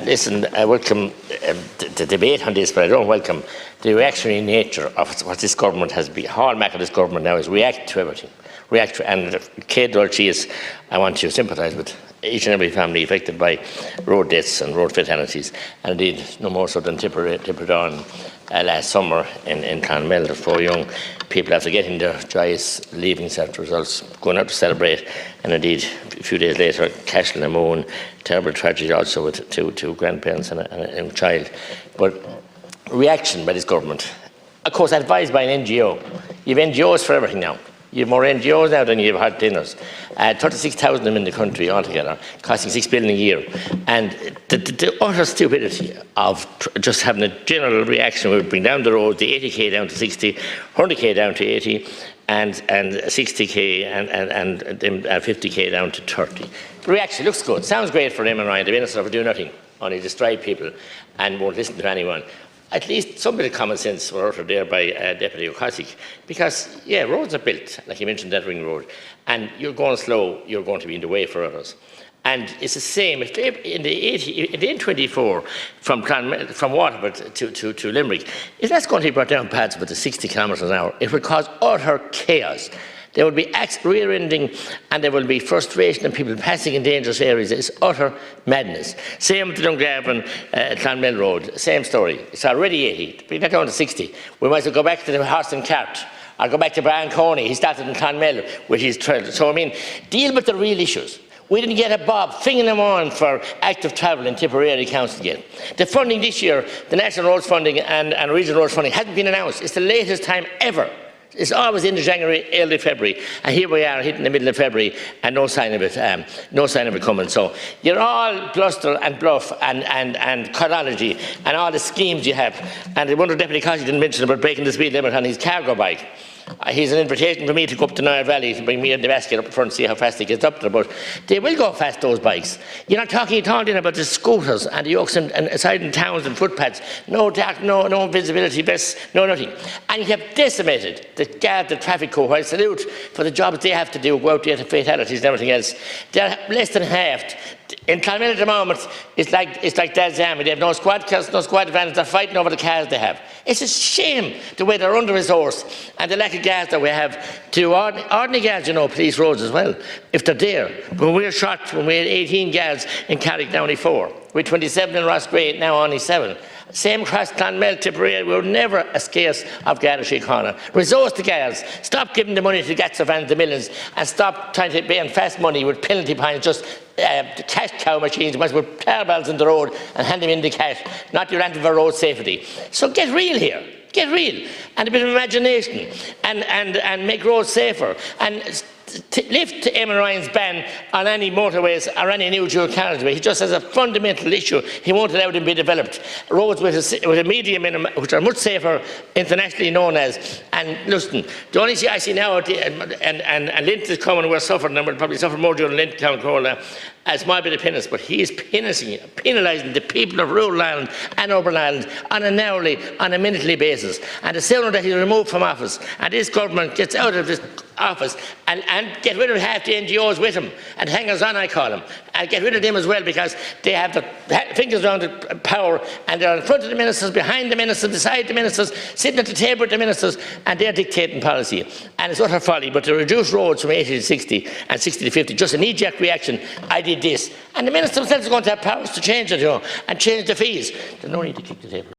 Listen, I welcome the debate on this, but I don't welcome the reactionary nature of what this government has been. Hallmark of this government now is react to everything. And Kate Dolce is, I want to sympathise with each and every family affected by road deaths and road fatalities, and indeed no more so than Tipperdown last summer in Clonmel. The 4 young people, after getting their joyous leaving cert results, going out to celebrate, and indeed a few days later, Cashel and Moon, terrible tragedy also with two grandparents and a child. But reaction by this government, of course advised by an NGO. You have NGOs for everything now. You have more NGOs now than you have hot dinners. 36,000 of them in the country altogether, costing $6 billion a year. And the utter stupidity of just having a general reaction would bring down the road, the 80k down to 60, 100k down to 80, and 60k and 50k down to 30. The reaction looks good, sounds great for Eamon Ryan, the minister, for doing nothing, only destroy people and won't listen to anyone. At least some bit of common sense were uttered there by Deputy O'Cosig, because, yeah, roads are built, like you mentioned that ring road, and you're going slow, you're going to be in the way for others. And it's the same, if they, in the N24 from Waterford to Limerick, if that's going to be brought down paths with the 60 kilometres an hour, it will cause utter chaos. There will be rear-ending, and there will be frustration and people passing in dangerous areas. It's utter madness. Same with the Dungarvan Clonmel Road, same story. It's already 80. Bring that down to 60. We might as well go back to the horse and cart. Or go back to Brian Coney. He started in Clonmel with his trail. So, I mean, deal with the real issues. We didn't get a bob fingering them on for active travel in Tipperary Council yet. The funding this year, the National Roads funding and Regional Roads funding, hasn't been announced. It's the latest time ever. It's always into January, early February, and here we are hitting the middle of February, and no sign of it coming. So you're all bluster and bluff and chronology and all the schemes you have. And I wonder Deputy Cossey didn't mention about breaking the speed limit on his cargo bike. He's an invitation for me to go up to Niall Valley to bring me and the basket up front and see how fast he gets up there. But they will go fast, those bikes. You're not talking at all then about the scooters and the yokes and aside in towns and footpaths. No dark, no visibility vests, no nothing. And you have decimated the traffic code. I salute for the jobs they have to do, go out there to fatalities and everything else. They're less than halved. In Clonmel at the moment, it's like Dad's Army. They have no squad cars, no squad vans. They're fighting over the cars they have. It's a shame the way they're under-resourced and the lack of gas that we have to ordinary guards, you know, police roads as well, if they're there. When we were shot, when we had 18 guards in Carrick, now only 4. We had 27 in Rossgrave, now only 7. Same across Clonmel, Tipperary. We were never a scarce of Garda Síochána. Resource the guards. Stop giving the money to Gatsa vans, the millions, and stop trying to pay fast money with penalty points, just cash cow machines. You might as well put tar barrels in the road and hand them in the cash, not your anti for road safety. So get real here. Get real. And a bit of imagination. And make roads safer. And lift Eamon Ryan's ban on any motorways or any new dual carriageway. He just has a fundamental issue. He won't allow them to be developed. Roads with a medium minimum, which are much safer, internationally known as. And listen, the only thing I see now, and Lint is coming, we're suffering, and we'll probably suffer more during Lint County Corolla, a small bit of penance, but he is penalising the people of rural Ireland and urban Ireland on a minutely basis. And the sooner that he's removed from office and this government gets out of this office and get rid of half the NGOs with him, and hangers-on I call them, and get rid of them as well, because they have the fingers around the power and they're in front of the ministers, behind the ministers, beside the ministers, sitting at the table with the ministers, and they're dictating policy. And it's utter folly, but to reduce roads from 80 to 60 and 60 to 50, just a knee-jerk reaction, I did this. And the minister themselves are going to have powers to change it, you know, and change the fees. There's no need to kick the table.